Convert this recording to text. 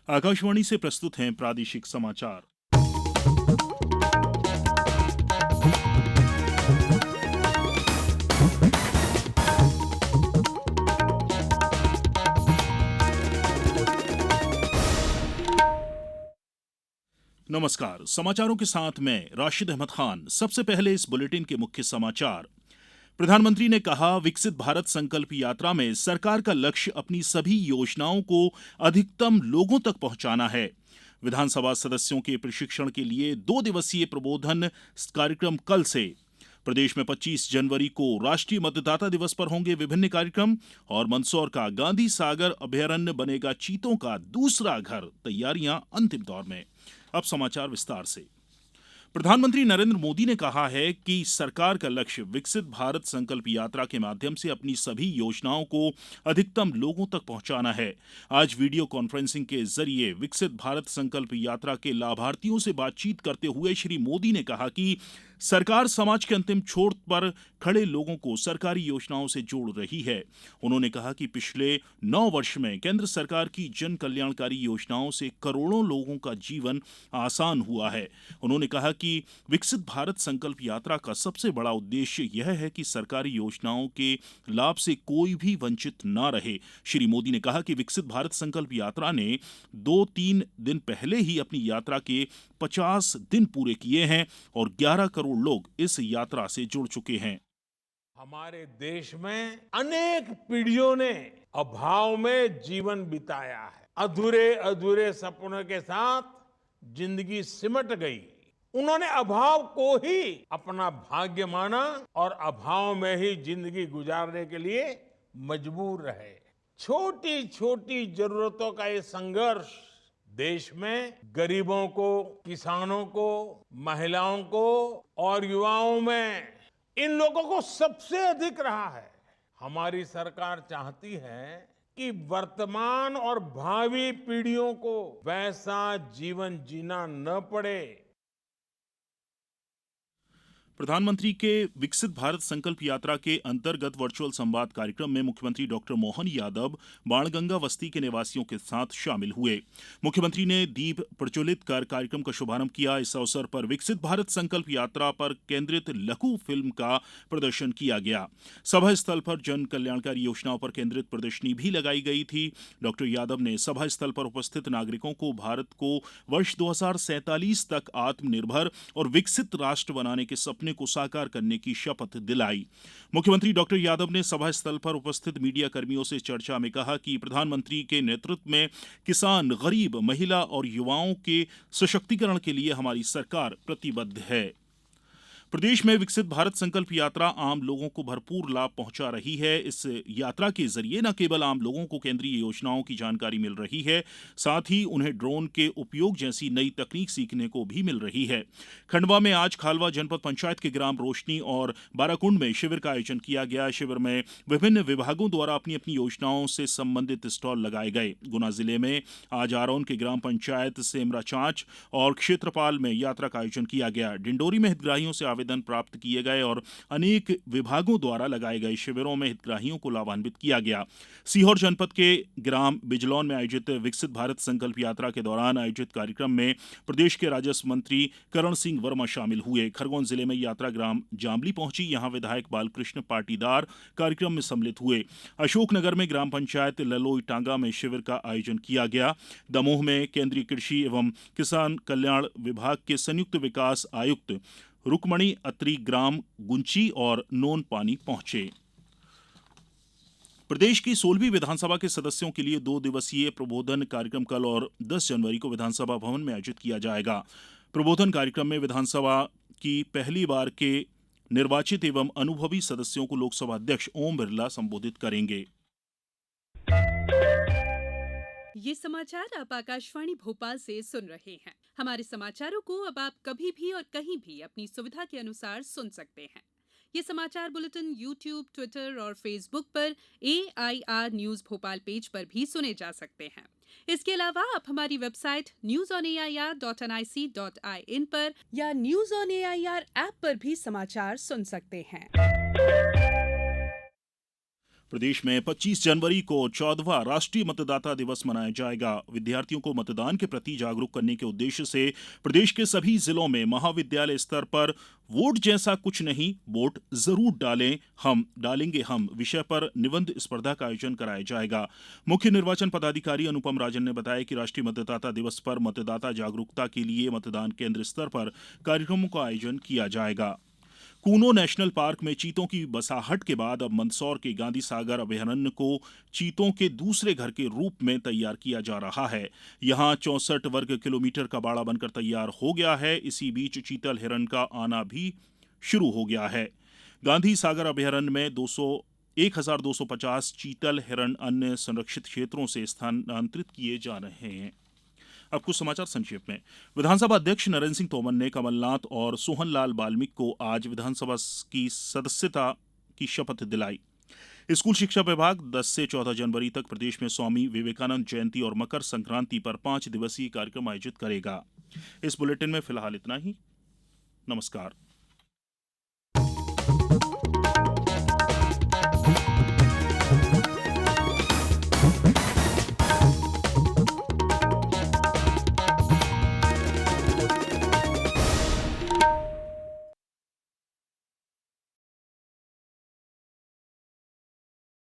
आकाशवाणी से प्रस्तुत हैं प्रादेशिक समाचार। नमस्कार, समाचारों के साथ मैं राशिद अहमद खान। सबसे पहले इस बुलेटिन के मुख्य समाचार। प्रधानमंत्री ने कहा, विकसित भारत संकल्प यात्रा में सरकार का लक्ष्य अपनी सभी योजनाओं को अधिकतम लोगों तक पहुंचाना है। विधानसभा सदस्यों के प्रशिक्षण के लिए 2 दिवसीय प्रबोधन कार्यक्रम कल से। प्रदेश में 25 जनवरी को राष्ट्रीय मतदाता दिवस पर होंगे विभिन्न कार्यक्रम। और मंदसौर का गांधी सागर अभयारण्य बनेगा चीतों का दूसरा घर, तैयारियां अंतिम दौर में। अब समाचार विस्तार से। प्रधानमंत्री नरेंद्र मोदी ने कहा है कि सरकार का लक्ष्य विकसित भारत संकल्प यात्रा के माध्यम से अपनी सभी योजनाओं को अधिकतम लोगों तक पहुंचाना है। आज वीडियो कॉन्फ्रेंसिंग के जरिए विकसित भारत संकल्प यात्रा के लाभार्थियों से बातचीत करते हुए श्री मोदी ने कहा कि सरकार समाज के अंतिम छोर पर खड़े लोगों को सरकारी योजनाओं से जोड़ रही है। उन्होंने कहा कि पिछले 9 वर्ष में केंद्र सरकार की जन कल्याणकारी योजनाओं से करोड़ों लोगों का जीवन आसान हुआ है। उन्होंने कहा कि विकसित भारत संकल्प यात्रा का सबसे बड़ा उद्देश्य यह है कि सरकारी योजनाओं के लाभ से कोई भी वंचित न रहे। श्री मोदी ने कहा कि विकसित भारत संकल्प यात्रा ने 2-3 दिन पहले ही अपनी यात्रा के 50 दिन पूरे किए हैं और 11 करोड़ लोग इस यात्रा से जुड़ चुके हैं। हमारे देश में अनेक पीढ़ियों ने अभाव में जीवन बिताया है। अधूरे अधूरे सपनों के साथ जिंदगी सिमट गई। उन्होंने अभाव को ही अपना भाग्य माना और अभाव में ही जिंदगी गुजारने के लिए मजबूर रहे। छोटी छोटी जरूरतों का ये संघर्ष देश में गरीबों को, किसानों को, महिलाओं को और युवाओं में, इन लोगों को सबसे अधिक रहा है। हमारी सरकार चाहती है कि वर्तमान और भावी पीढ़ियों को वैसा जीवन जीना न पड़े। प्रधानमंत्री के विकसित भारत संकल्प यात्रा के अंतर्गत वर्चुअल संवाद कार्यक्रम में मुख्यमंत्री डॉक्टर मोहन यादव बाणगंगा बस्ती के निवासियों के साथ शामिल हुए। मुख्यमंत्री ने दीप प्रज्वलित कर कार्यक्रम का शुभारंभ किया। इस अवसर पर विकसित भारत संकल्प यात्रा पर केंद्रित लघु फिल्म का प्रदर्शन किया गया। सभा स्थल पर जन कल्याणकारी योजनाओं पर केंद्रित प्रदर्शनी भी लगाई गई थी। डॉक्टर यादव ने सभा स्थल पर उपस्थित नागरिकों को भारत को वर्ष 2047 तक आत्मनिर्भर और विकसित राष्ट्र बनाने के सपने को साकार करने की शपथ दिलाई। मुख्यमंत्री डॉक्टर यादव ने सभा स्थल पर उपस्थित मीडिया कर्मियों से चर्चा में कहा कि प्रधानमंत्री के नेतृत्व में किसान, गरीब, महिला और युवाओं के सशक्तिकरण के लिए हमारी सरकार प्रतिबद्ध है। प्रदेश में विकसित भारत संकल्प यात्रा आम लोगों को भरपूर लाभ पहुंचा रही है। इस यात्रा के जरिए न केवल आम लोगों को केंद्रीय योजनाओं की जानकारी मिल रही है, साथ ही उन्हें ड्रोन के उपयोग जैसी नई तकनीक सीखने को भी मिल रही है। खंडवा में आज खालवा जनपद पंचायत के ग्राम रोशनी और बाराकुंड में शिविर का आयोजन किया गया। शिविर में विभिन्न विभागों द्वारा अपनी अपनी योजनाओं से संबंधित स्टॉल लगाए गए। गुना जिले में आज आरोन के ग्राम पंचायत सेमरा चांच और क्षेत्रपाल में यात्रा का आयोजन किया गया। डिंडोरी में हितग्राहियों से आवेदन प्राप्त किए गए और अनेक विभागों द्वारा लगाए गए शिविरों में हितग्राहियों को लाभान्वित किया गया। सीहोर जनपद के ग्राम बिजलौन में आयोजित विकसित भारत संकल्प यात्रा के दौरान आयोजित कार्यक्रम में प्रदेश के राजस्व मंत्री करण सिंह वर्मा शामिल हुए। खरगोन जिले में यात्रा ग्राम जामली पहुंची। यहां विधायक बालकृष्ण पाटीदार कार्यक्रम में सम्मिलित हुए। अशोकनगर में ग्राम पंचायत ललोई टांगा में शिविर का आयोजन किया गया। दमोह में केंद्रीय कृषि एवं किसान कल्याण विभाग के संयुक्त विकास आयुक्त रुकमणी अत्री ग्राम गुंची और नोन पानी पहुंचे। प्रदेश की 16वीं विधानसभा के सदस्यों के लिए 2 दिवसीय प्रबोधन कार्यक्रम कल और 10 जनवरी को विधानसभा भवन में आयोजित किया जाएगा। प्रबोधन कार्यक्रम में विधानसभा की पहली बार के निर्वाचित एवं अनुभवी सदस्यों को लोकसभा अध्यक्ष ओम बिरला संबोधित करेंगे। ये समाचार आप आकाशवाणी भोपाल से सुन रहे हैं। हमारे समाचारों को अब आप कभी भी और कहीं भी अपनी सुविधा के अनुसार सुन सकते हैं। ये समाचार बुलेटिन YouTube, ट्विटर और फेसबुक पर AIR न्यूज भोपाल पेज पर भी सुने जा सकते हैं। इसके अलावा आप हमारी वेबसाइट newsonair.nic.in पर या न्यूज ऑन एआईआर ऐप पर भी समाचार सुन सकते हैं। प्रदेश में 25 जनवरी को 14वां राष्ट्रीय मतदाता दिवस मनाया जाएगा। विद्यार्थियों को मतदान के प्रति जागरूक करने के उद्देश्य से प्रदेश के सभी जिलों में महाविद्यालय स्तर पर वोट जैसा कुछ नहीं, वोट जरूर डालें, हम डालेंगे हम विषय पर निबंध स्पर्धा का आयोजन कराया जाएगा। मुख्य निर्वाचन पदाधिकारी अनुपम राजन ने बताया कि राष्ट्रीय मतदाता दिवस पर मतदाता जागरूकता के लिए मतदान केंद्र स्तर पर कार्यक्रमों का आयोजन किया जाएगा। कूनो नेशनल पार्क में चीतों की बसाहट के बाद अब मंदसौर के गांधी सागर अभयारण्य को चीतों के दूसरे घर के रूप में तैयार किया जा रहा है। यहां 64 वर्ग किलोमीटर का बाड़ा बनकर तैयार हो गया है। इसी बीच चीतल हिरण का आना भी शुरू हो गया है। गांधी सागर अभयारण्य में 1250 चीतल हिरण अन्य संरक्षित क्षेत्रों से स्थानांतरित किए जा रहे हैं। अब कुछ समाचार संक्षेप में। विधानसभा अध्यक्ष नरेंद्र सिंह तोमर ने कमलनाथ और सोहनलाल बाल्मीकि को आज विधानसभा की सदस्यता की शपथ दिलाई। स्कूल शिक्षा विभाग 10 से 14 जनवरी तक प्रदेश में स्वामी विवेकानंद जयंती और मकर संक्रांति पर 5 दिवसीय कार्यक्रम आयोजित करेगा। इस बुलेटिन में फिलहाल इतना ही। नमस्कार।